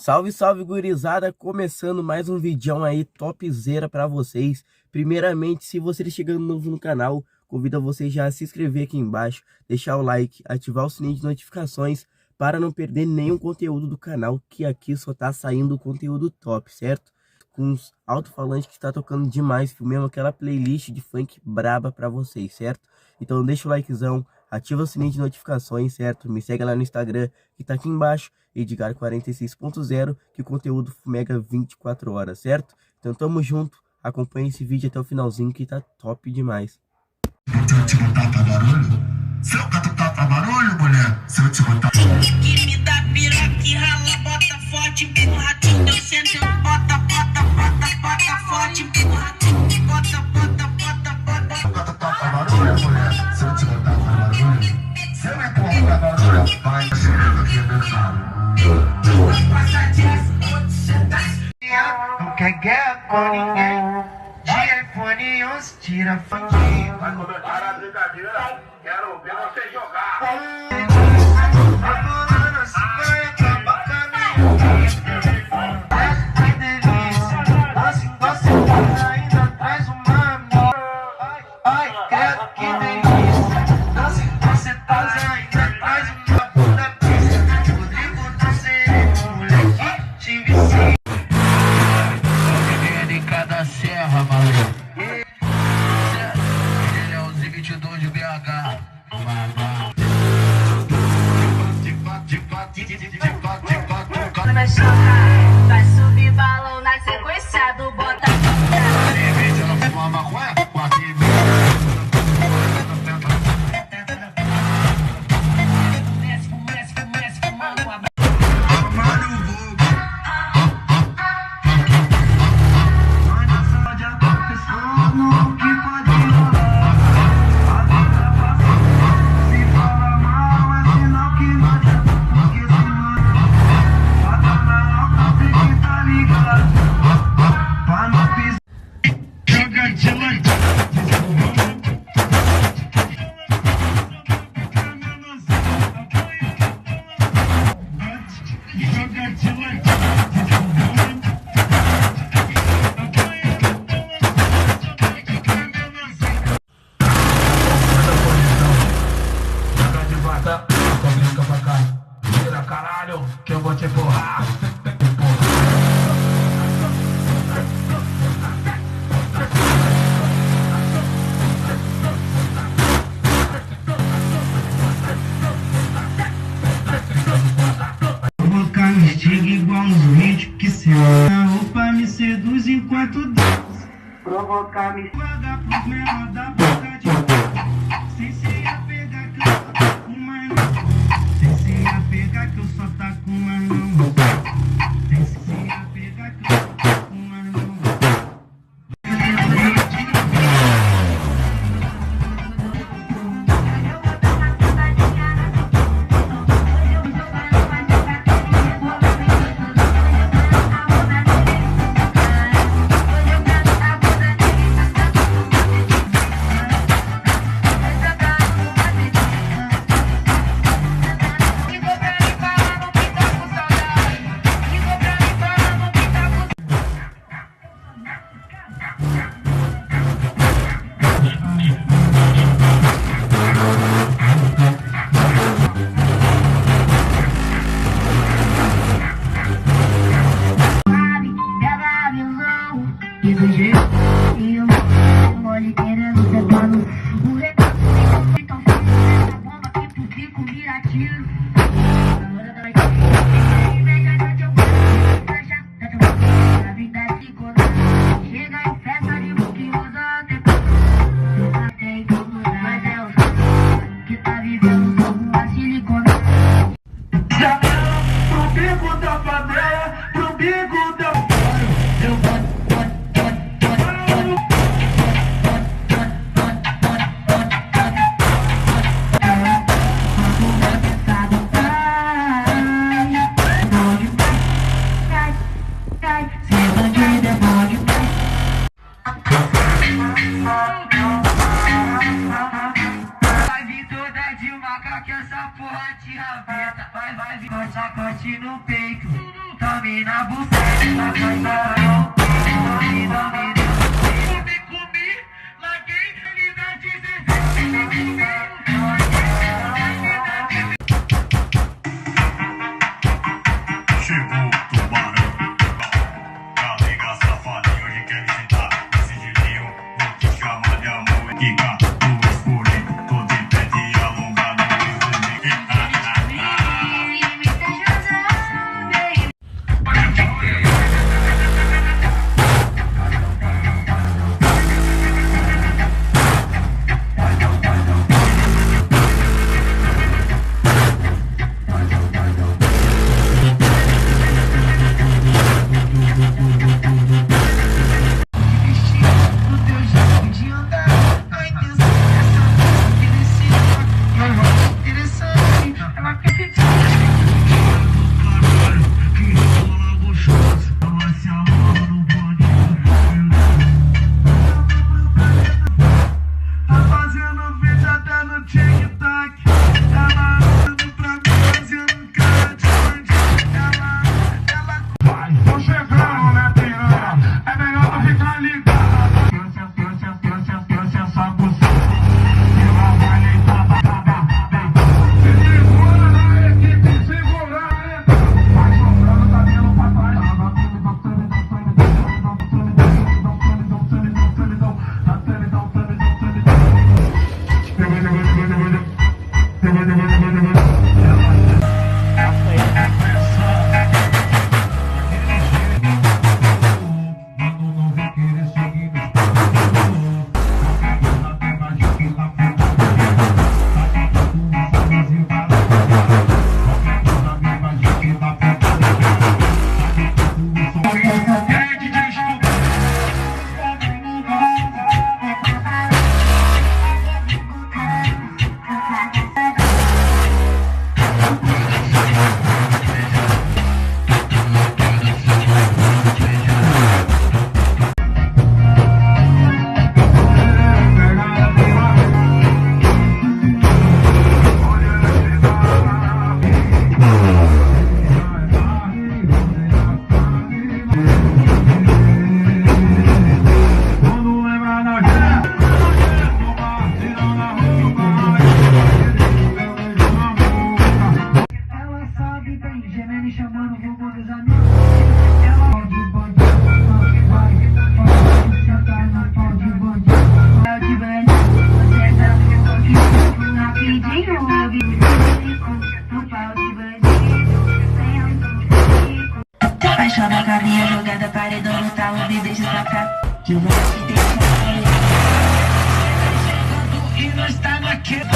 Salve, salve, gurizada, começando mais um vídeo aí topzera pra vocês. Primeiramente, se você está chegando novo no canal, convido a vocês já a se inscrever aqui embaixo, deixar o like, ativar o sininho de notificações para não perder nenhum conteúdo do canal, que aqui só tá saindo conteúdo top, certo? Com os alto-falantes que está tocando demais, filmando aquela playlist de funk braba pra vocês, certo? Então deixa o likezão, ativa o sininho de notificações, certo? Me segue lá no Instagram, que tá aqui embaixo, Edgar46.0, que o conteúdo mega 24 horas, certo? Então tamo junto, acompanhe esse vídeo até o finalzinho, que tá top demais. Se eu te botar pra barulho, se eu catucar pra barulho, mulher, se eu te botar... Que me dá piroca e rala, bota forte, empurra, eu sento, bota forte, empurra, bota. Se eu catucar pra barulho, mulher, se eu te botar pra barulho, se eu empurrar pra barulho, vai chegando aqui, meu filho. Não quer guerra com ninguém. De iPhone 11, tira fotinho. Vai começar a brincadeira, quero ver você jogar. A bolona se vai acabar caminho. Que delícia, assim você faz, ainda traz uma amiga. Ai, credo, que delícia, assim você faz, ainda traz uma bunda pista. Rodrigo do Civic, moleque, te vici. Em cada serra, maluco. Ele é o Civic de BH. Quando vai chorar, vai subir balão na sequência do bota. Civic não fuma maconha? Caralho, que eu vou te empurrar. Provocar me estiga igual nos vídeos que se a roupa me seduz enquanto dança. Provocar me vaga pros menor da boca de sem se apegar que eu só tá com mais não. Sem se apegar que eu só tá com mais não. Sem se apegar que eu só tá com mais não. Do jeito que eu mole querendo sentar no burretão. Então fica essa bomba aqui pro pico vira tiro. Na hora da inveja eu vou já. A vida se coloca. Chega em festa de buquiosa. Tem como mudar, mas é o que tá vivendo como a silicona. Janela pro bico da panela, pro bico da... Eu vou vai vir toda de maca que essa porra te rabeta. Vai vir com sacote no peito. tome na buceta, vai dar não. Tome, comi, larguei, realidade chegou o tubarão, carrega safadinho, hoje quer me sentar nesse girinho, vou te chamar de amor, que gato escolhi, tô de pé de alongado, Chama a caminha jogada, paredão no talo, me deixa sacar. Que vai te deixar. E nós tá naquele.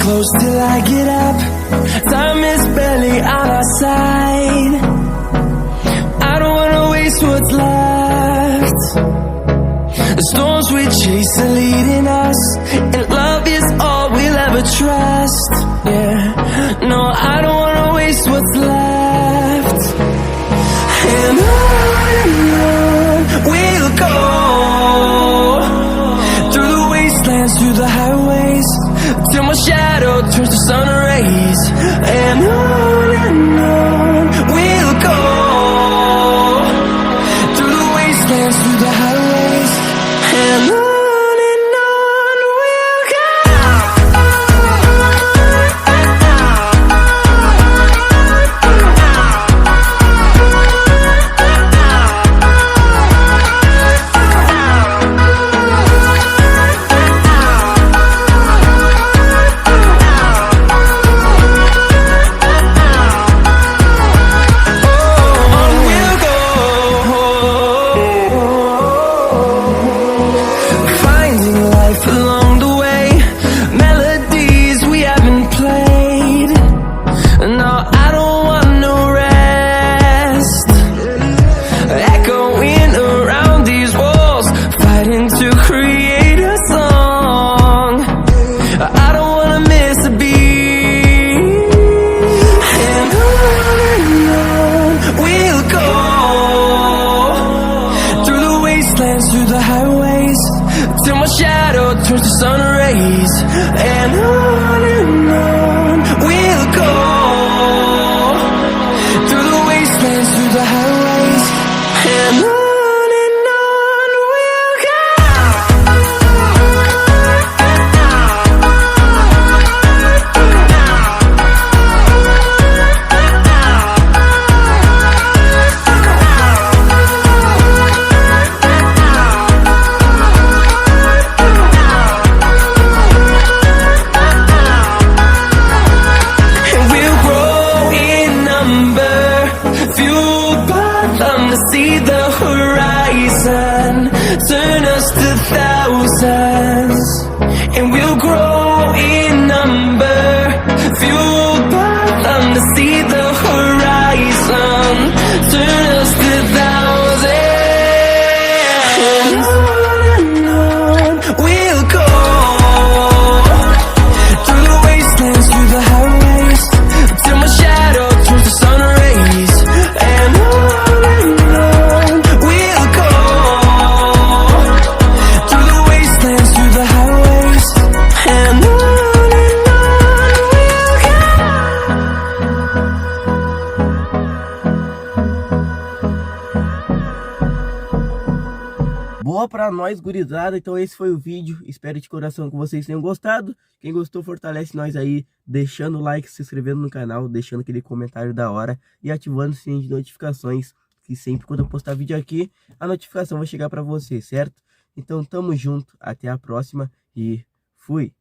close till I get up. Time is barely on our side. I don't wanna waste what's left. The storms we chase are leading us, and love is all we'll ever trust. Yeah, no, I don't wanna waste what's left. And on we'll go, through the wastelands, through the highways, till my shadow turns to sun rays. And on we'll go, through the wastelands, through the highways, and on we'll go. Through the highways, till my shadow turns to sun rays. And on we'll go, through the wastelands, through the highways, and on we'll go. See the horizon turn us to thousands, and we'll grow in number, fueled by them to see the horizon turn us to thousands. And on we'll go, through the wastelands, through the highways, till my shadow turns to sun rays. And boa pra nós, gurizada. Então esse foi o vídeo, espero de coração que vocês tenham gostado. Quem gostou, fortalece nós aí, deixando o like, se inscrevendo no canal, deixando aquele comentário da hora e ativando o sininho de notificações, que sempre quando eu postar vídeo aqui, a notificação vai chegar pra você, certo? Então tamo junto, até a próxima e fui!